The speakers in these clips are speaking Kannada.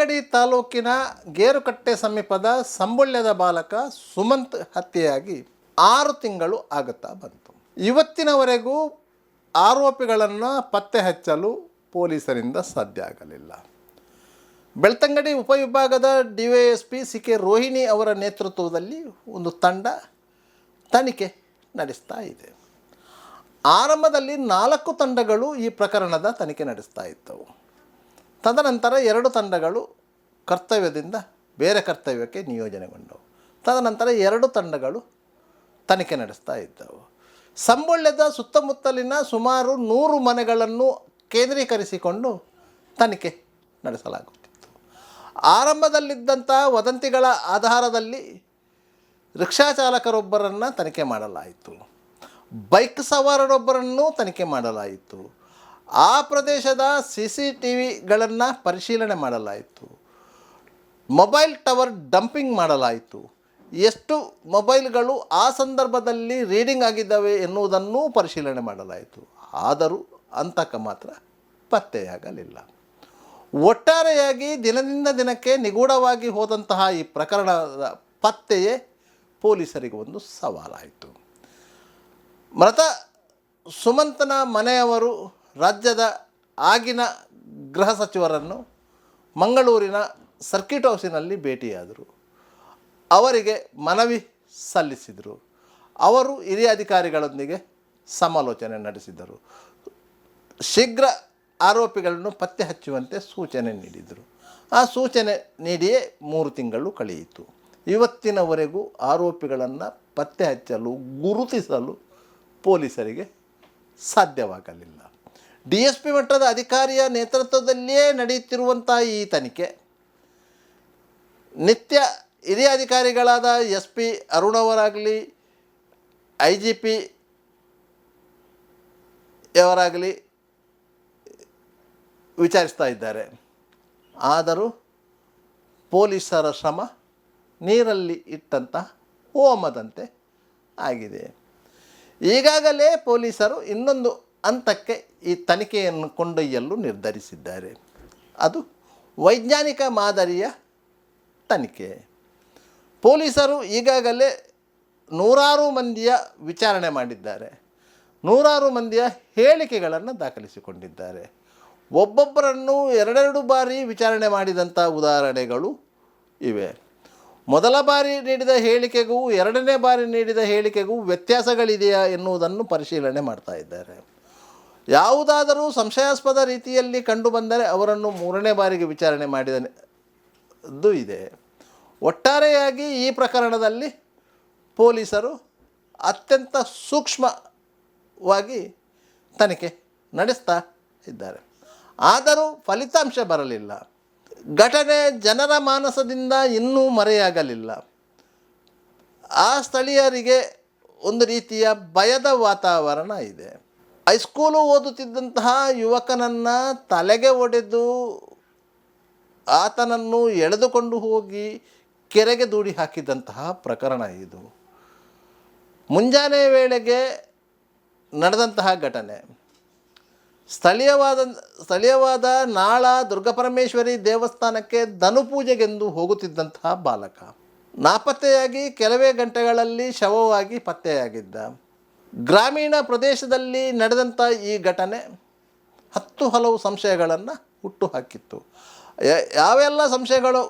ಬೆಳ್ತಂಗಡಿ ತಾಲೂಕಿನ ಗೇರುಕಟ್ಟೆ ಸಮೀಪದ ಸಂಬುಳ್ಯದ ಬಾಲಕ ಸುಮಂತ್ ಹತ್ಯೆಯಾಗಿ 6 ತಿಂಗಳು ಆಗುತ್ತಾ ಬಂತು. ಇವತ್ತಿನವರೆಗೂ ಆರೋಪಿಗಳನ್ನು ಪತ್ತೆ ಹಚ್ಚಲು ಪೊಲೀಸರಿಂದ ಸಾಧ್ಯ ಆಗಲಿಲ್ಲ. ಬೆಳ್ತಂಗಡಿ ಉಪವಿಭಾಗದ ಡಿವೈಎಸ್ಪಿ CK ರೋಹಿಣಿ ಅವರ ನೇತೃತ್ವದಲ್ಲಿ ಒಂದು ತಂಡ ತನಿಖೆ ನಡೆಸ್ತಾ ಇದೆ. ಆರಂಭದಲ್ಲಿ 4 ತಂಡಗಳು ಈ ಪ್ರಕರಣದ ತನಿಖೆ ನಡೆಸ್ತಾ ಇದ್ದವು. ತದನಂತರ 2 ತಂಡಗಳು ಕರ್ತವ್ಯದಿಂದ ಬೇರೆ ಕರ್ತವ್ಯಕ್ಕೆ ನಿಯೋಜನೆಗೊಂಡವು. ತದನಂತರ 2 ತಂಡಗಳು ತನಿಖೆ ನಡೆಸ್ತಾ ಇದ್ದವು. ಸಂಬುಳ್ಯದ ಸುತ್ತಮುತ್ತಲಿನ ಸುಮಾರು 100 ಮನೆಗಳನ್ನು ಕೇಂದ್ರೀಕರಿಸಿಕೊಂಡು ತನಿಖೆ ನಡೆಸಲಾಗುತ್ತಿತ್ತು. ಆರಂಭದಲ್ಲಿದ್ದಂಥ ವದಂತಿಗಳ ಆಧಾರದಲ್ಲಿ ರಿಕ್ಷಾ ಚಾಲಕರೊಬ್ಬರನ್ನು ತನಿಖೆ ಮಾಡಲಾಯಿತು. ಬೈಕ್ ಸವಾರರೊಬ್ಬರನ್ನು ತನಿಖೆ ಮಾಡಲಾಯಿತು. ಆ ಪ್ರದೇಶದ CCTVಗಳನ್ನು ಪರಿಶೀಲನೆ ಮಾಡಲಾಯಿತು. ಮೊಬೈಲ್ ಟವರ್ ಡಂಪಿಂಗ್ ಮಾಡಲಾಯಿತು. ಎಷ್ಟು ಮೊಬೈಲ್ಗಳು ಆ ಸಂದರ್ಭದಲ್ಲಿ ರೀಡಿಂಗ್ ಆಗಿದ್ದಾವೆ ಎನ್ನುವುದನ್ನು ಪರಿಶೀಲನೆ ಮಾಡಲಾಯಿತು. ಆದರೂ ಹಂತಕ ಮಾತ್ರ ಪತ್ತೆಯಾಗಲಿಲ್ಲ. ಒಟ್ಟಾರೆಯಾಗಿ ದಿನದಿಂದ ದಿನಕ್ಕೆ ನಿಗೂಢವಾಗಿ ಹೋದಂತಹ ಈ ಪ್ರಕರಣದ ಪತ್ತೆಯೇ ಪೊಲೀಸರಿಗೆ ಒಂದು ಸವಾಲಾಯಿತು. ಮೃತ ಸುಮಂತನ ಮನೆಯವರು ರಾಜ್ಯದ ಆಗಿನ ಗೃಹ ಸಚಿವರನ್ನು ಮಂಗಳೂರಿನ ಸರ್ಕಿಟ್ ಹೌಸಿನಲ್ಲಿ ಭೇಟಿಯಾದರು. ಅವರಿಗೆ ಮನವಿ ಸಲ್ಲಿಸಿದರು. ಅವರು ಹಿರಿಯ ಅಧಿಕಾರಿಗಳೊಂದಿಗೆ ಸಮಾಲೋಚನೆ ನಡೆಸಿದರು. ಶೀಘ್ರ ಆರೋಪಿಗಳನ್ನು ಪತ್ತೆ ಹಚ್ಚುವಂತೆ ಸೂಚನೆ ನೀಡಿದರು. ಆ ಸೂಚನೆ ನೀಡಿಯೇ 3 ತಿಂಗಳು ಕಳೆಯಿತು. ಇವತ್ತಿನವರೆಗೂ ಆರೋಪಿಗಳನ್ನು ಪತ್ತೆ ಹಚ್ಚಲು ಗುರುತಿಸಲು ಪೊಲೀಸರಿಗೆ ಸಾಧ್ಯವಾಗಲಿಲ್ಲ. DSP ಮಟ್ಟದ ಅಧಿಕಾರಿಯ ನೇತೃತ್ವದಲ್ಲಿಯೇ ನಡೆಯುತ್ತಿರುವಂಥ ಈ ತನಿಖೆ ನಿತ್ಯ ಹಿರಿಯ ಅಧಿಕಾರಿಗಳಾದ SP ಅರುಣ್ ಅವರಾಗಲಿ, IGP ಯವರಾಗಲಿ ವಿಚಾರಿಸ್ತಾ ಇದ್ದಾರೆ. ಆದರೂ ಪೊಲೀಸರ ಶ್ರಮ ನೀರಲ್ಲಿ ಇಟ್ಟಂತಹ ಹೋಮದಂತೆ ಆಗಿದೆ. ಈಗಾಗಲೇ ಪೊಲೀಸರು ಇನ್ನೊಂದು ಹಂತಕ್ಕೆ ಈ ತನಿಖೆಯನ್ನು ಕೊಂಡೊಯ್ಯಲು ನಿರ್ಧರಿಸಿದ್ದಾರೆ. ಅದು ವೈಜ್ಞಾನಿಕ ಮಾದರಿಯ ತನಿಖೆ. ಪೊಲೀಸರು ಈಗಾಗಲೇ 100 ಮಂದಿಯ ವಿಚಾರಣೆ ಮಾಡಿದ್ದಾರೆ. 100 ಮಂದಿಯ ಹೇಳಿಕೆಗಳನ್ನು ದಾಖಲಿಸಿಕೊಂಡಿದ್ದಾರೆ. ಒಬ್ಬೊಬ್ಬರನ್ನು 2 ಬಾರಿ ವಿಚಾರಣೆ ಮಾಡಿದಂಥ ಉದಾಹರಣೆಗಳು ಇವೆ. ಮೊದಲ ಬಾರಿ ನೀಡಿದ ಹೇಳಿಕೆಗೂ 2ನೇ ಬಾರಿ ನೀಡಿದ ಹೇಳಿಕೆಗೂ ವ್ಯತ್ಯಾಸಗಳಿದೆಯಾ ಎನ್ನುವುದನ್ನು ಪರಿಶೀಲನೆ ಮಾಡ್ತಾ ಇದ್ದಾರೆ. ಯಾವುದಾದರೂ ಸಂಶಯಾಸ್ಪದ ರೀತಿಯಲ್ಲಿ ಕಂಡುಬಂದರೆ ಅವರನ್ನು 3ನೇ ಬಾರಿಗೆ ವಿಚಾರಣೆ ಮಾಡಿದ್ದು ಇದೆ. ಒಟ್ಟಾರೆಯಾಗಿ ಈ ಪ್ರಕರಣದಲ್ಲಿ ಪೊಲೀಸರು ಅತ್ಯಂತ ಸೂಕ್ಷ್ಮವಾಗಿ ತನಿಖೆ ನಡೆಸ್ತಾ ಇದ್ದಾರೆ. ಆದರೂ ಫಲಿತಾಂಶ ಬರಲಿಲ್ಲ. ಘಟನೆ ಜನರ ಮಾನಸದಿಂದ ಇನ್ನೂ ಮರೆಯಾಗಲಿಲ್ಲ. ಆ ಸ್ಥಳೀಯರಿಗೆ ಒಂದು ರೀತಿಯ ಭಯದ ವಾತಾವರಣ ಇದೆ. ಹೈಸ್ಕೂಲು ಓದುತ್ತಿದ್ದಂತಹ ಯುವಕನನ್ನು ತಲೆಗೆ ಹೊಡೆದು ಆತನನ್ನು ಎಳೆದುಕೊಂಡು ಹೋಗಿ ಕೆರೆಗೆ ದೂಡಿ ಹಾಕಿದಂತಹ ಪ್ರಕರಣ ಇದು. ಮುಂಜಾನೆ ವೇಳೆಗೆ ನಡೆದಂತಹ ಘಟನೆ. ಸ್ಥಳೀಯವಾದ ನಾಳ ದುರ್ಗಾಪರಮೇಶ್ವರಿ ದೇವಸ್ಥಾನಕ್ಕೆ ಧನುಪೂಜೆಗೆಂದು ಹೋಗುತ್ತಿದ್ದಂತಹ ಬಾಲಕ ನಾಪತ್ತೆಯಾಗಿ ಕೆಲವೇ ಗಂಟೆಗಳಲ್ಲಿ ಶವವಾಗಿ ಪತ್ತೆಯಾಗಿದ್ದ. ಗ್ರಾಮೀಣ ಪ್ರದೇಶದಲ್ಲಿ ನಡೆದಂಥ ಈ ಘಟನೆ 10 ಹಲವು ಸಂಶಯಗಳನ್ನು ಹುಟ್ಟುಹಾಕಿತ್ತು. ಯಾವೆಲ್ಲ ಸಂಶಯಗಳು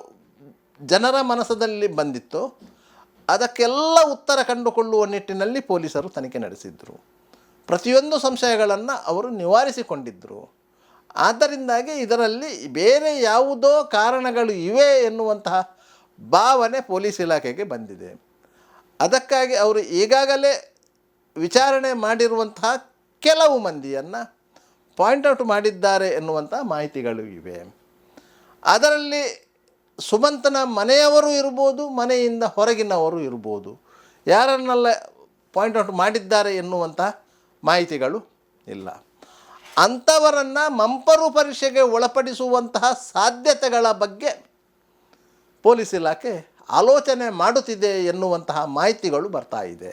ಜನರ ಮನಸ್ಸಲ್ಲಿ ಬಂದಿತ್ತೋ ಅದಕ್ಕೆಲ್ಲ ಉತ್ತರ ಕಂಡುಕೊಳ್ಳುವ ನಿಟ್ಟಿನಲ್ಲಿ ಪೊಲೀಸರು ತನಿಖೆ ನಡೆಸಿದರು. ಪ್ರತಿಯೊಂದು ಸಂಶಯಗಳನ್ನು ಅವರು ನಿವಾರಿಸಿಕೊಂಡಿದ್ದರು. ಆದ್ದರಿಂದಾಗಿ ಇದರಲ್ಲಿ ಬೇರೆ ಯಾವುದೋ ಕಾರಣಗಳು ಇವೆ ಎನ್ನುವಂತಹ ಭಾವನೆ ಪೊಲೀಸ್ ಇಲಾಖೆಗೆ ಬಂದಿದೆ. ಅದಕ್ಕಾಗಿ ಅವರು ಈಗಾಗಲೇ ವಿಚಾರಣೆ ಮಾಡಿರುವಂತಹ ಕೆಲವು ಮಂದಿಯನ್ನು ಪಾಯಿಂಟ್ಔಟ್ ಮಾಡಿದ್ದಾರೆ ಎನ್ನುವಂಥ ಮಾಹಿತಿಗಳು ಇವೆ. ಅದರಲ್ಲಿ ಸುಮಂತನ ಮನೆಯವರು ಇರ್ಬೋದು, ಮನೆಯಿಂದ ಹೊರಗಿನವರು ಇರ್ಬೋದು. ಯಾರನ್ನೆಲ್ಲ ಪಾಯಿಂಟ್ಔಟ್ ಮಾಡಿದ್ದಾರೆ ಎನ್ನುವಂಥ ಮಾಹಿತಿಗಳು ಇಲ್ಲ. ಅಂಥವರನ್ನು ಮಂಪರು ಪರೀಕ್ಷೆಗೆ ಒಳಪಡಿಸುವಂತಹ ಸಾಧ್ಯತೆಗಳ ಬಗ್ಗೆ ಪೊಲೀಸ್ ಇಲಾಖೆ ಆಲೋಚನೆ ಮಾಡುತ್ತಿದೆ ಎನ್ನುವಂತಹ ಮಾಹಿತಿಗಳು ಬರ್ತಾ ಇದೆ.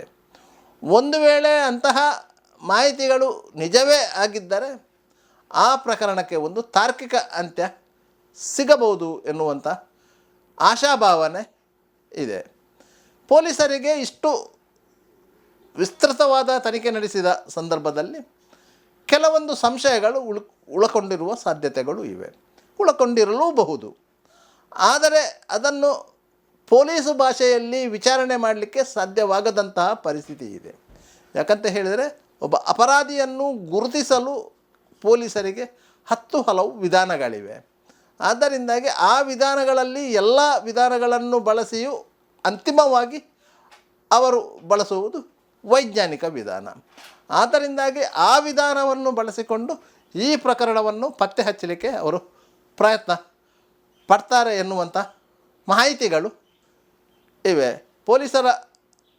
ಒಂದು ವೇಳೆ ಅಂತಹ ಮಾಹಿತಿಗಳು ನಿಜವೇ ಆಗಿದ್ದರೆ ಆ ಪ್ರಕರಣಕ್ಕೆ ಒಂದು ತಾರ್ಕಿಕ ಅಂತ್ಯ ಸಿಗಬಹುದು ಎನ್ನುವಂಥ ಆಶಾಭಾವನೆ ಇದೆ. ಪೊಲೀಸರಿಗೆ ಇಷ್ಟು ವಿಸ್ತೃತವಾದ ತನಿಖೆ ನಡೆಸಿದ ಸಂದರ್ಭದಲ್ಲಿ ಕೆಲವೊಂದು ಸಂಶಯಗಳು ಉಳ್ಕೊಂಡಿರುವ ಸಾಧ್ಯತೆಗಳು ಇವೆ, ಉಳ್ಕೊಂಡಿರಲೂಬಹುದು. ಆದರೆ ಅದನ್ನು ಪೊಲೀಸು ಭಾಷೆಯಲ್ಲಿ ವಿಚಾರಣೆ ಮಾಡಲಿಕ್ಕೆ ಸಾಧ್ಯವಾಗದಂತಹ ಪರಿಸ್ಥಿತಿ ಇದೆ. ಯಾಕಂತ ಹೇಳಿದರೆ ಒಬ್ಬ ಅಪರಾಧಿಯನ್ನು ಗುರುತಿಸಲು ಪೊಲೀಸರಿಗೆ 10 ಹಲವು ವಿಧಾನಗಳಿವೆ. ಆದ್ದರಿಂದಾಗಿ ಆ ವಿಧಾನಗಳಲ್ಲಿ ಎಲ್ಲ ವಿಧಾನಗಳನ್ನು ಬಳಸಿಯೂ ಅಂತಿಮವಾಗಿ ಅವರು ಬಳಸುವುದು ವೈಜ್ಞಾನಿಕ ವಿಧಾನ. ಆದ್ದರಿಂದಾಗಿ ಆ ವಿಧಾನವನ್ನು ಬಳಸಿಕೊಂಡು ಈ ಪ್ರಕರಣವನ್ನು ಪತ್ತೆ ಹಚ್ಚಲಿಕ್ಕೆ ಅವರು ಪ್ರಯತ್ನ ಪಡ್ತಾರೆ ಎನ್ನುವಂಥ ಮಾಹಿತಿಗಳು ಇವೆ. ಪೊಲೀಸರ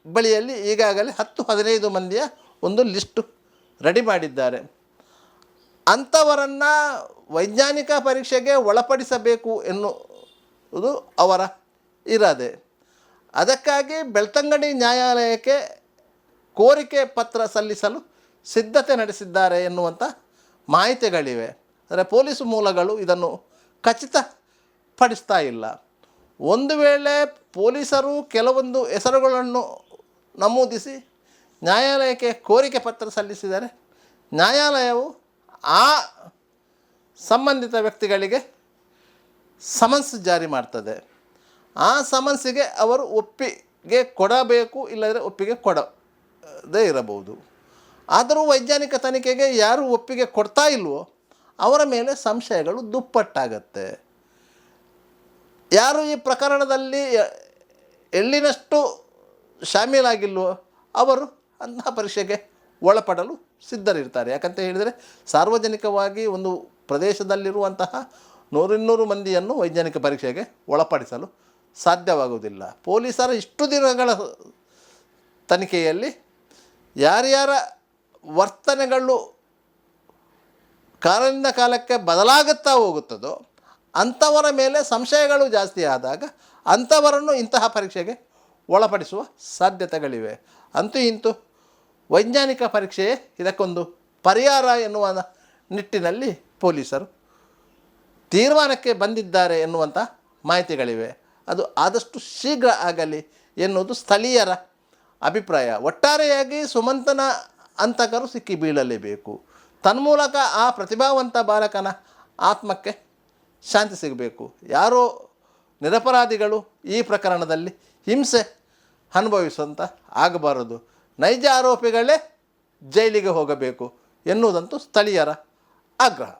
ಬಳಿಯಲ್ಲಿ ಈಗಾಗಲೇ 10-15 ಮಂದಿಯ ಒಂದು ಲಿಸ್ಟು ರೆಡಿ ಮಾಡಿದ್ದಾರೆ. ಅಂಥವರನ್ನು ವೈಜ್ಞಾನಿಕ ಪರೀಕ್ಷೆಗೆ ಒಳಪಡಿಸಬೇಕು ಎನ್ನುವುದು ಅವರ ಇರಾದೆ. ಅದಕ್ಕಾಗಿ ಬೆಳ್ತಂಗಡಿ ನ್ಯಾಯಾಲಯಕ್ಕೆ ಕೋರಿಕೆ ಪತ್ರ ಸಲ್ಲಿಸಲು ಸಿದ್ಧತೆ ನಡೆಸಿದ್ದಾರೆ ಎನ್ನುವಂಥ ಮಾಹಿತಿಗಳಿವೆ. ಆದರೆ ಪೊಲೀಸ್ ಮೂಲಗಳು ಇದನ್ನು ಖಚಿತಪಡಿಸ್ತಾ ಇಲ್ಲ. ಒಂದು ವೇಳೆ ಪೊಲೀಸರು ಕೆಲವೊಂದು ಹೆಸರುಗಳನ್ನು ನಮೂದಿಸಿ ನ್ಯಾಯಾಲಯಕ್ಕೆ ಕೋರಿಕೆ ಪತ್ರ ಸಲ್ಲಿಸಿದರೆ ನ್ಯಾಯಾಲಯವು ಆ ಸಂಬಂಧಿತ ವ್ಯಕ್ತಿಗಳಿಗೆ ಸಮನ್ಸ್ ಜಾರಿ ಮಾಡ್ತದೆ. ಆ ಸಮನ್ಸಿಗೆ ಅವರು ಒಪ್ಪಿಗೆ ಕೊಡಬೇಕು, ಇಲ್ಲದ್ರೆ ಒಪ್ಪಿಗೆ ಕೊಡದೇ ಇರಬಹುದು. ಆದರೂ ವೈಜ್ಞಾನಿಕ ತನಿಖೆಗೆ ಯಾರು ಒಪ್ಪಿಗೆ ಕೊಡ್ತಾ ಇಲ್ವೋ ಅವರ ಮೇಲೆ ಸಂಶಯಗಳು ದುಪ್ಪಟ್ಟಾಗತ್ತೆ. ಯಾರು ಈ ಪ್ರಕರಣದಲ್ಲಿ ಎಳ್ಳಿನಷ್ಟು ಶಾಮೀಲಾಗಿಲ್ವೋ ಅವರು ಅಂತಹ ಪರೀಕ್ಷೆಗೆ ಒಳಪಡಲು ಸಿದ್ಧರಿರ್ತಾರೆ. ಯಾಕಂತ ಹೇಳಿದರೆ ಸಾರ್ವಜನಿಕವಾಗಿ ಒಂದು ಪ್ರದೇಶದಲ್ಲಿರುವಂತಹ 100-200 ಮಂದಿಯನ್ನು ವೈಜ್ಞಾನಿಕ ಪರೀಕ್ಷೆಗೆ ಒಳಪಡಿಸಲು ಸಾಧ್ಯವಾಗುವುದಿಲ್ಲ. ಪೊಲೀಸರ ಇಷ್ಟು ದಿನಗಳ ತನಿಖೆಯಲ್ಲಿ ಯಾರ್ಯಾರ ವರ್ತನೆಗಳು ಕಾಲದಿಂದ ಕಾಲಕ್ಕೆ ಬದಲಾಗುತ್ತಾ ಹೋಗುತ್ತದೋ ಅಂಥವರ ಮೇಲೆ ಸಂಶಯಗಳು ಜಾಸ್ತಿ ಆದಾಗ ಅಂಥವರನ್ನು ಇಂತಹ ಪರೀಕ್ಷೆಗೆ ಒಳಪಡಿಸುವ ಸಾಧ್ಯತೆಗಳಿವೆ. ಅಂತೂ ಇಂತೂ ವೈಜ್ಞಾನಿಕ ಪರೀಕ್ಷೆಯೇ ಇದಕ್ಕೊಂದು ಪರಿಹಾರ ಎನ್ನುವ ನಿಟ್ಟಿನಲ್ಲಿ ಪೊಲೀಸರು ತೀರ್ಮಾನಕ್ಕೆ ಬಂದಿದ್ದಾರೆ ಎನ್ನುವಂಥ ಮಾಹಿತಿಗಳಿವೆ. ಅದು ಆದಷ್ಟು ಶೀಘ್ರ ಆಗಲಿ ಎನ್ನುವುದು ಸ್ಥಳೀಯರ ಅಭಿಪ್ರಾಯ. ಒಟ್ಟಾರೆಯಾಗಿ ಸುಮಂತನ ಹಂತಕರು ಸಿಕ್ಕಿ ಬೀಳಲೇಬೇಕು. ತನ್ಮೂಲಕ ಆ ಪ್ರತಿಭಾವಂತ ಬಾಲಕನ ಆತ್ಮಕ್ಕೆ ಶಾಂತಿ ಸಿಗಬೇಕು. ಯಾರೋ ನಿರಪರಾಧಿಗಳು ಈ ಪ್ರಕರಣದಲ್ಲಿ ಹಿಂಸೆ ಅನುಭವಿಸುವಂತ ಆಗಬಾರದು. ನೈಜ ಆರೋಪಿಗಳೇ ಜೈಲಿಗೆ ಹೋಗಬೇಕು ಎನ್ನುವುದಂತೂ ಸ್ಥಳೀಯರ ಆಗ್ರಹ.